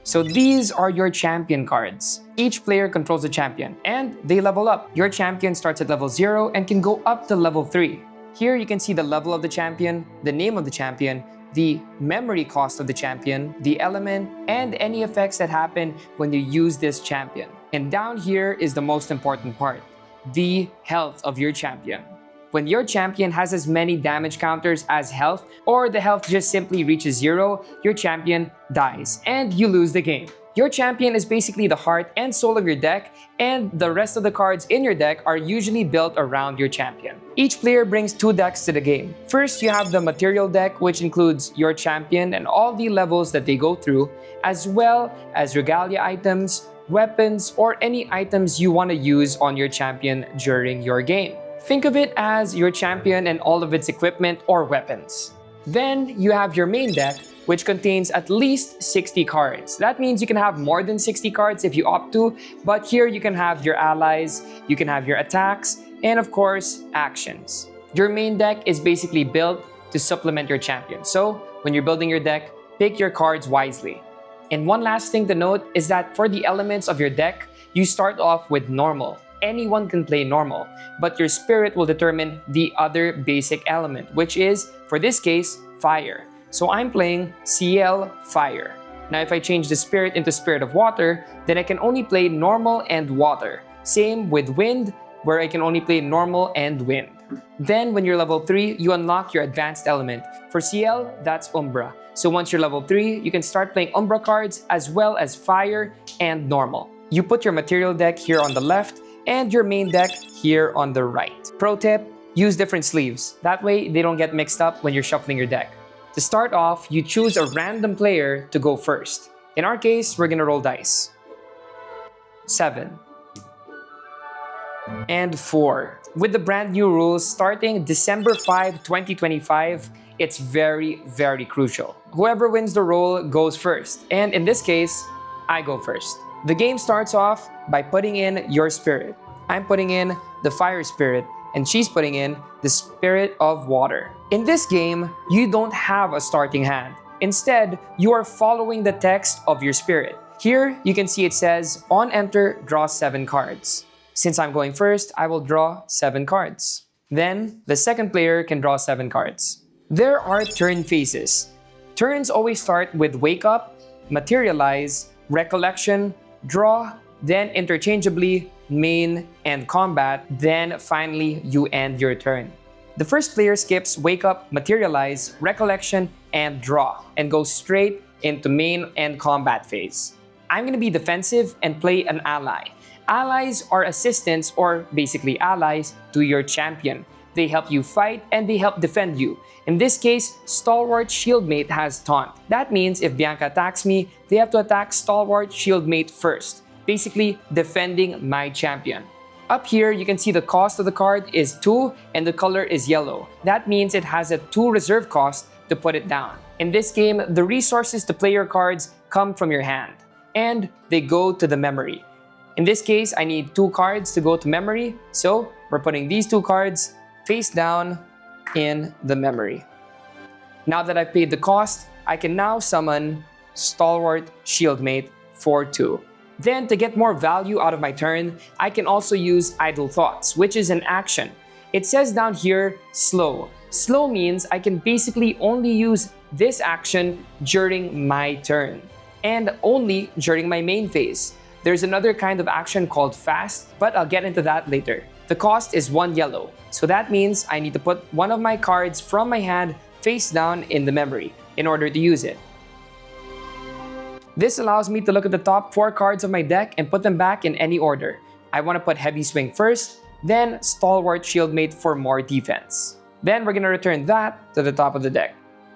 So these are your champion cards. Each player controls a champion, and they level up. Your champion starts at level 0 and can go up to level 3. Here you can see the level of the champion, the name of the champion, the memory cost of the champion, the element, and any effects that happen when you use this champion. And down here is the most important part, the health of your champion. When your champion has as many damage counters as health, or the health just simply reaches 0, your champion dies and you lose the game. Your champion is basically the heart and soul of your deck, and the rest of the cards in your deck are usually built around your champion. Each player brings 2 decks to the game. First, you have the material deck, which includes your champion and all the levels that they go through, as well as regalia items, weapons, or any items you want to use on your champion during your game. Think of it as your champion and all of its equipment or weapons. Then you have your main deck, which contains at least 60 cards. That means you can have more than 60 cards if you opt to, but here you can have your allies, you can have your attacks, and of course, actions. Your main deck is basically built to supplement your champion. So when you're building your deck, pick your cards wisely. And one last thing to note is that for the elements of your deck, you start off with normal. Anyone can play normal, but your spirit will determine the other basic element, which is, for this case, fire. So I'm playing CL Fire. Now if I change the spirit into Spirit of Water, then I can only play normal and water. Same with wind, where I can only play normal and wind. Then when you're level 3, you unlock your advanced element. For CL, that's Umbra. So once you're level 3, you can start playing Umbra cards as well as fire and normal. You put your material deck here on the left, and your main deck here on the right. Pro tip, use different sleeves. That way, they don't get mixed up when you're shuffling your deck. To start off, you choose a random player to go first. In our case, we're gonna roll dice. 7. And 4. With the brand new rules starting December 5, 2025, it's very, very crucial. Whoever wins the roll goes first. And in this case, I go first. The game starts off by putting in your spirit. I'm putting in the fire spirit, and she's putting in the spirit of water. In this game, you don't have a starting hand. Instead, you are following the text of your spirit. Here, you can see it says, on enter, draw 7 cards. Since I'm going first, I will draw 7 cards. Then, the second player can draw 7 cards. There are turn phases. Turns always start with wake up, materialize, recollection, draw, then interchangeably main and combat, then finally you end your turn. The first player skips wake up, materialize, recollection, and draw, and goes straight into main and combat phase. I'm gonna be defensive and play an ally. Allies are assistants, or basically allies, to your champion. They help you fight and they help defend you. In this case, Stalwart Shieldmate has Taunt. That means if Bianca attacks me, they have to attack Stalwart Shieldmate first, basically defending my champion. Up here, you can see the cost of the card is 2 and the color is yellow. That means it has a 2 reserve cost to put it down. In this game, the resources to play your cards come from your hand, and they go to the memory. In this case, I need 2 cards to go to memory, so we're putting these 2 cards face down in the memory. Now that I've paid the cost, I can now summon Stalwart Shieldmate for 2. Then, to get more value out of my turn, I can also use Idle Thoughts, which is an action. It says down here, slow. Slow means I can basically only use this action during my turn, and only during my main phase. There's another kind of action called fast, but I'll get into that later. The cost is 1 yellow, so that means I need to put one of my cards from my hand face down in the memory in order to use it. This allows me to look at the top 4 cards of my deck and put them back in any order. I want to put Heavy Swing first, then Stalwart Shieldmate for more defense. Then we're going to return that to the top of the deck.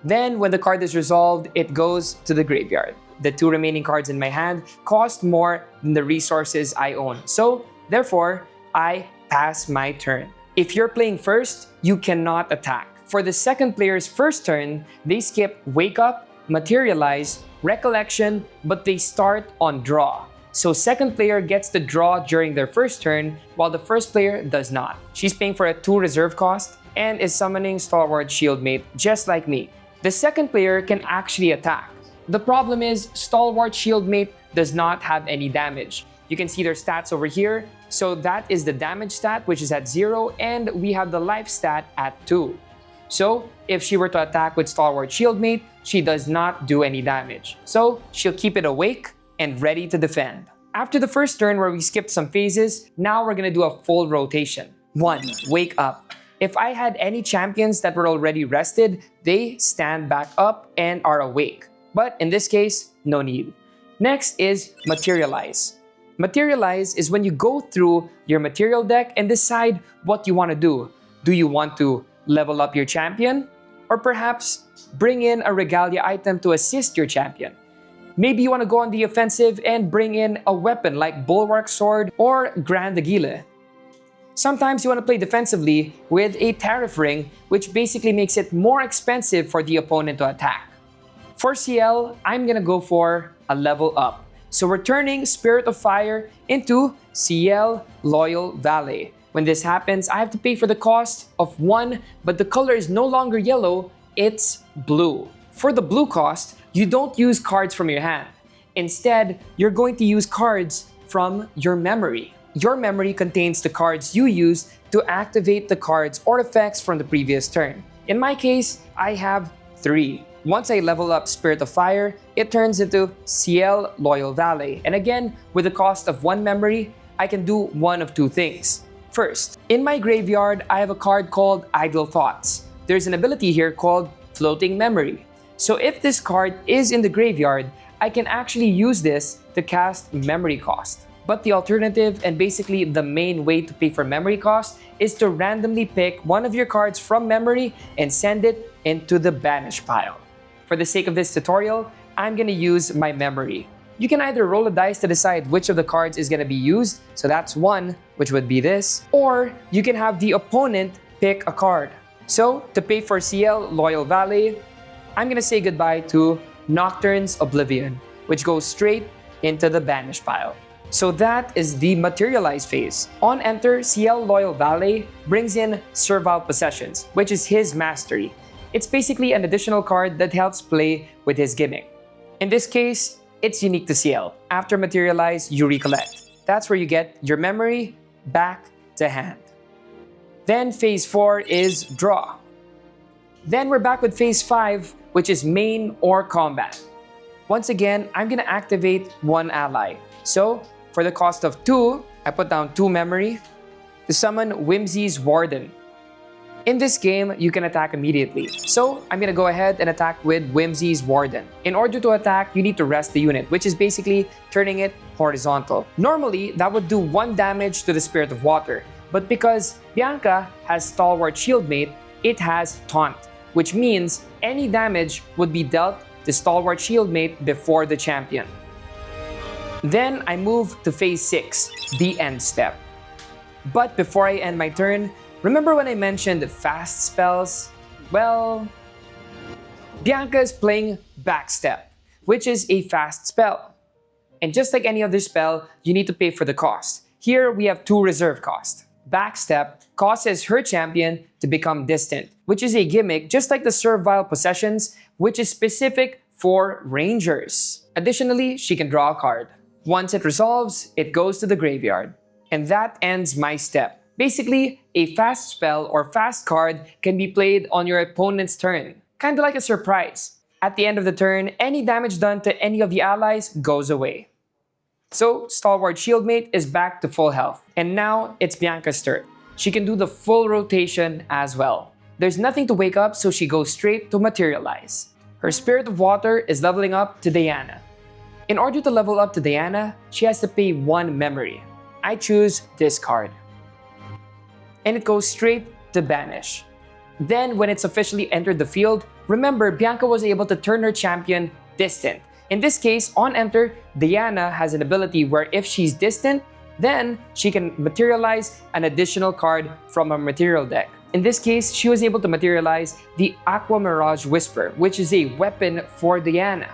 Then when the card is resolved, it goes to the graveyard. The 2 remaining cards in my hand cost more than the resources I own, so therefore, I pass my turn. If you're playing first, you cannot attack. For the second player's first turn, they skip Wake Up, Materialize, Recollection, but they start on Draw. So second player gets to draw during their first turn, while the first player does not. She's paying for a 2 reserve cost and is summoning Stalwart Shieldmate just like me. The second player can actually attack. The problem is Stalwart Shieldmate does not have any damage. You can see their stats over here. So that is the damage stat, which is at 0, and we have the life stat at 2. So if she were to attack with Stalwart Shieldmate, she does not do any damage. So she'll keep it awake and ready to defend. After the first turn where we skipped some phases, now we're gonna do a full rotation. 1. Wake up. If I had any champions that were already rested, they stand back up and are awake. But in this case, no need. Next is materialize. Materialize is when you go through your material deck and decide what you want to do. Do you want to level up your champion? Or perhaps bring in a regalia item to assist your champion? Maybe you want to go on the offensive and bring in a weapon like Bulwark Sword or Grand Aguila. Sometimes you want to play defensively with a Tariff Ring, which basically makes it more expensive for the opponent to attack. For CL, I'm gonna go for a level up. So we're turning Spirit of Fire into CL Loyal Valley. When this happens, I have to pay for the cost of 1, but the color is no longer yellow, it's blue. For the blue cost, you don't use cards from your hand. Instead, you're going to use cards from your memory. Your memory contains the cards you use to activate the cards or effects from the previous turn. In my case, I have 3. Once I level up Spirit of Fire, it turns into CL Loyal Valley. And again, with the cost of 1 memory, I can do one of 2 things. First, in my graveyard, I have a card called Idle Thoughts. There's an ability here called Floating Memory. So if this card is in the graveyard, I can actually use this to cast Memory Cost. But the alternative, and basically the main way to pay for memory cost, is to randomly pick one of your cards from memory and send it into the banish pile. For the sake of this tutorial, I'm gonna use my memory. You can either roll a dice to decide which of the cards is gonna be used, so that's 1, which would be this, or you can have the opponent pick a card. So, to pay for CL Loyal Valley, I'm gonna say goodbye to Nocturne's Oblivion, which goes straight into the banish pile. So that is the materialize phase. On enter, CL Loyal Valley brings in Servile Possessions, which is his mastery. It's basically an additional card that helps play with his gimmick. In this case, it's unique to CL. After materialize, you recollect. That's where you get your memory back to hand. Then phase 4 is draw. Then we're back with phase 5, which is main or combat. Once again, I'm gonna activate 1 ally. So, for the cost of 2, I put down 2 memory to summon Whimsy's Warden. In this game, you can attack immediately. So, I'm gonna go ahead and attack with Whimsy's Warden. In order to attack, you need to rest the unit, which is basically turning it horizontal. Normally, that would do 1 damage to the Spirit of Water. But because Bianca has Stalwart Shieldmate, it has Taunt, which means any damage would be dealt to Stalwart Shieldmate before the champion. Then I move to phase 6, the end step. But before I end my turn, remember when I mentioned fast spells? Well, Bianca is playing Backstep, which is a fast spell. And just like any other spell, you need to pay for the cost. Here we have 2 reserve costs. Backstep causes her champion to become distant, which is a gimmick just like the Servile Possessions, which is specific for Rangers. Additionally, she can draw a card. Once it resolves, it goes to the graveyard. And that ends my step. Basically, a fast spell or fast card can be played on your opponent's turn, kinda like a surprise. At the end of the turn, any damage done to any of the allies goes away. So, Stalwart Shieldmate is back to full health. And now, it's Bianca's turn. She can do the full rotation as well. There's nothing to wake up, so she goes straight to materialize. Her Spirit of Water is leveling up to Diana. In order to level up to Diana, she has to pay 1 memory. I choose this card. And it goes straight to banish. Then, when it's officially entered the field, remember Bianca was able to turn her champion distant. In this case, on enter, Diana has an ability where if she's distant, then she can materialize an additional card from her material deck. In this case, she was able to materialize the Aqua Mirage Whisper, which is a weapon for Diana.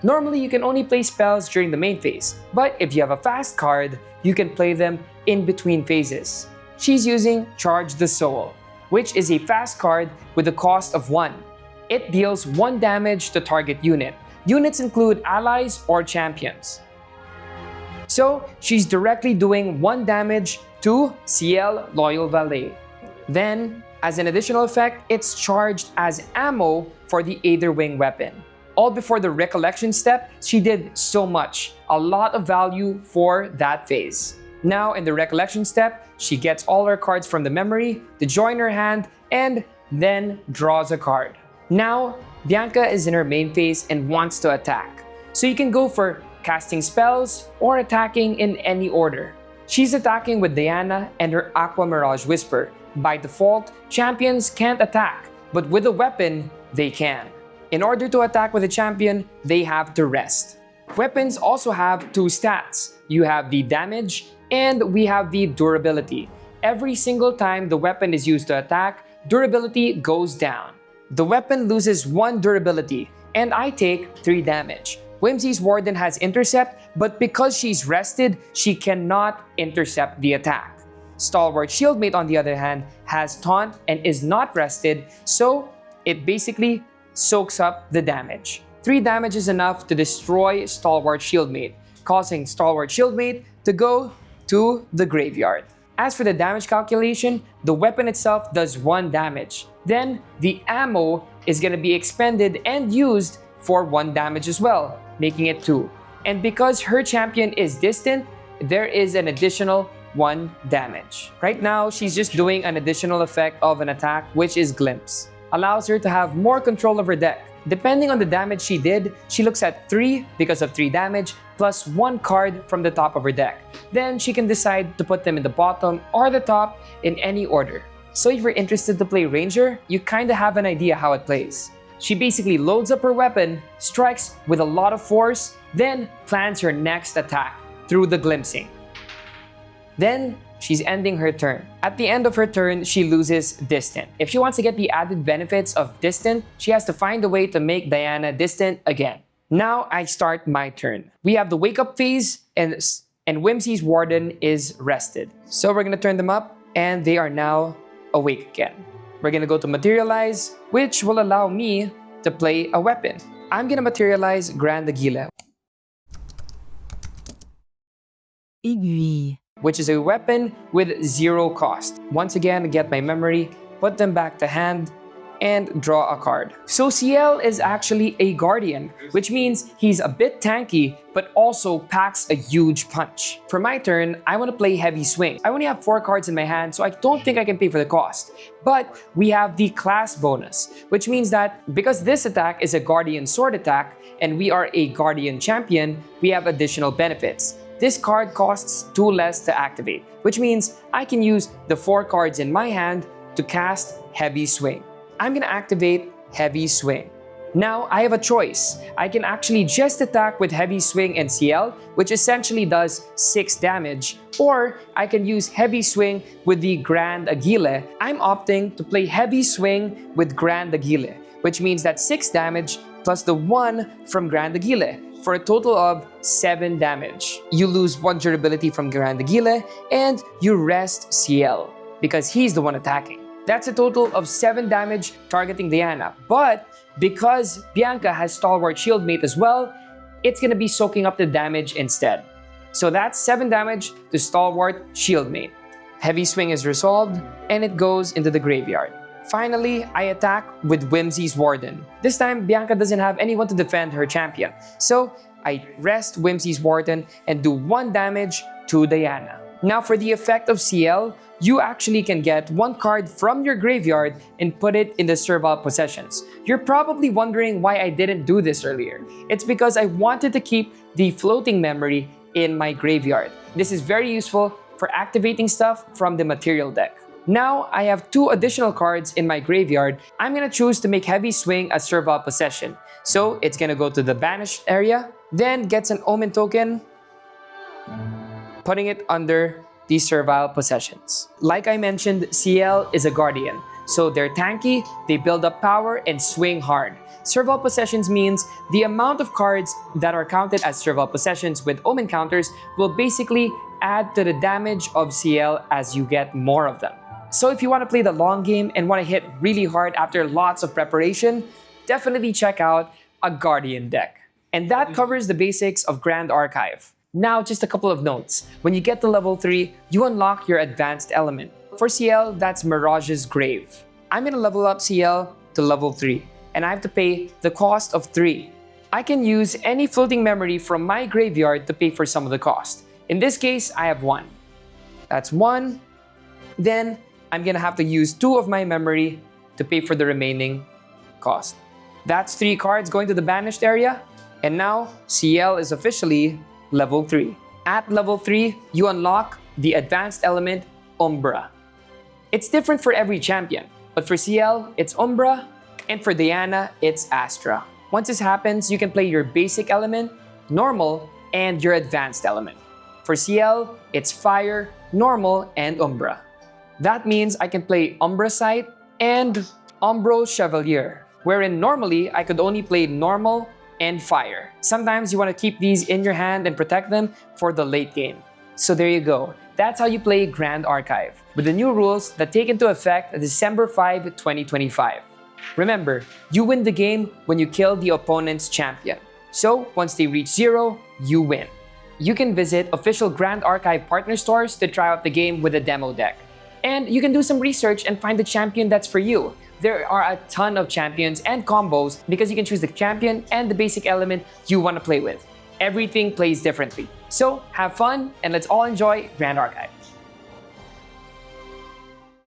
Normally, you can only play spells during the main phase, but if you have a fast card, you can play them in between phases. She's using Charge the Soul, which is a fast card with a cost of 1. It deals 1 damage to target unit. Units include allies or champions. So she's directly doing 1 damage to CL Loyal Valet. Then, as an additional effect, it's charged as ammo for the Aether Wing weapon. All before the recollection step, she did so much, a lot of value for that phase. Now in the recollection step, she gets all her cards from the memory to join her hand and then draws a card. Now, Bianca is in her main phase and wants to attack. So you can go for casting spells or attacking in any order. She's attacking with Diana and her Aqua Mirage Whisper. By default, champions can't attack, but with a weapon, they can. In order to attack with a champion, they have to rest. Weapons also have 2 stats. You have the damage and we have the durability. Every single time the weapon is used to attack, durability goes down. The weapon loses 1 durability and I take 3 damage. Whimsy's Warden has intercept, but because she's rested, she cannot intercept the attack. Stalwart Shieldmate, on the other hand, has taunt and is not rested, so it basically soaks up the damage. 3 damage is enough to destroy Stalwart Shieldmate, causing Stalwart Shieldmate to go to the graveyard. As for the damage calculation, the weapon itself does 1 damage. Then, the ammo is going to be expended and used for 1 damage as well, making it 2. And because her champion is distant, there is an additional 1 damage. Right now, she's just doing an additional effect of an attack, which is Glimpse. Allows her to have more control of her deck. Depending on the damage she did, she looks at 3 because of 3 damage, plus 1 card from the top of her deck. Then she can decide to put them in the bottom or the top in any order. So if you're interested to play Ranger, you kinda have an idea how it plays. She basically loads up her weapon, strikes with a lot of force, then plans her next attack through the Glimpsing. Then, she's ending her turn. At the end of her turn, she loses Distant. If she wants to get the added benefits of Distant, she has to find a way to make Diana distant again. Now, I start my turn. We have the Wake Up phase, and Whimsy's Warden is rested. So we're gonna turn them up, and they are now awake again. We're gonna go to Materialize, which will allow me to play a weapon. I'm gonna materialize Grand Aguila, Aiguille. which is a weapon with 0 cost. Once again, get my memory, put them back to hand, and draw a card. So CL is actually a Guardian, which means he's a bit tanky, but also packs a huge punch. For my turn, I want to play Heavy Swing. I only have 4 cards in my hand, so I don't think I can pay for the cost. But we have the class bonus, which means that because this attack is a Guardian Sword attack, and we are a Guardian champion, we have additional benefits. This card costs 2 less to activate, which means I can use the 4 cards in my hand to cast Heavy Swing. I'm gonna activate Heavy Swing. Now, I have a choice. I can actually just attack with Heavy Swing and CL, which essentially does 6 damage, or I can use Heavy Swing with the Grand Aguila. I'm opting to play Heavy Swing with Grand Aguila, which means that 6 damage plus the 1 from Grand Aguila, for a total of 7 damage. You lose 1 durability from Grand Aguila, and you rest CL, because he's the one attacking. That's a total of 7 damage targeting Diana. But because Bianca has Stalwart Shieldmate as well, it's gonna be soaking up the damage instead. So that's 7 damage to Stalwart Shieldmate. Heavy Swing is resolved, and it goes into the graveyard. Finally, I attack with Whimsy's Warden. This time, Bianca doesn't have anyone to defend her champion. So I rest Whimsy's Warden and do 1 damage to Diana. Now for the effect of CL, you actually can get 1 card from your graveyard and put it in the servile possessions. You're probably wondering why I didn't do this earlier. It's because I wanted to keep the floating memory in my graveyard. This is very useful for activating stuff from the material deck. Now, I have 2 additional cards in my graveyard. I'm gonna choose to make Heavy Swing a servile possession. So it's gonna go to the banished area, then gets an Omen token, putting it under the servile possessions. Like I mentioned, CL is a Guardian. So they're tanky, they build up power, and swing hard. Servile possessions means the amount of cards that are counted as servile possessions with Omen counters will basically add to the damage of CL as you get more of them. So if you want to play the long game and want to hit really hard after lots of preparation, definitely check out a Guardian deck. And that covers the basics of Grand Archive. Now, just a couple of notes. When you get to level 3, you unlock your advanced element. For CL, that's Mirage's Grave. I'm gonna level up CL to level 3, and I have to pay the cost of 3. I can use any floating memory from my graveyard to pay for some of the cost. In this case, I have 1. That's 1. Then, I'm gonna have to use 2 of my memory to pay for the remaining cost. That's 3 cards going to the banished area, and now CL is officially level 3. At level 3, you unlock the advanced element Umbra. It's different for every champion, but for CL, it's Umbra, and for Diana, it's Astra. Once this happens, you can play your basic element, normal, and your advanced element. For CL, it's Fire, normal, and Umbra. That means I can play Umbra Sight and Umbro Chevalier, wherein normally I could only play normal and Fire. Sometimes you want to keep these in your hand and protect them for the late game. So there you go. That's how you play Grand Archive, with the new rules that take into effect December 5, 2025. Remember, you win the game when you kill the opponent's champion. So once they reach 0, you win. You can visit official Grand Archive partner stores to try out the game with a demo deck. And you can do some research and find the champion that's for you. There are a ton of champions and combos because you can choose the champion and the basic element you want to play with. Everything plays differently. So have fun and let's all enjoy Grand Archive.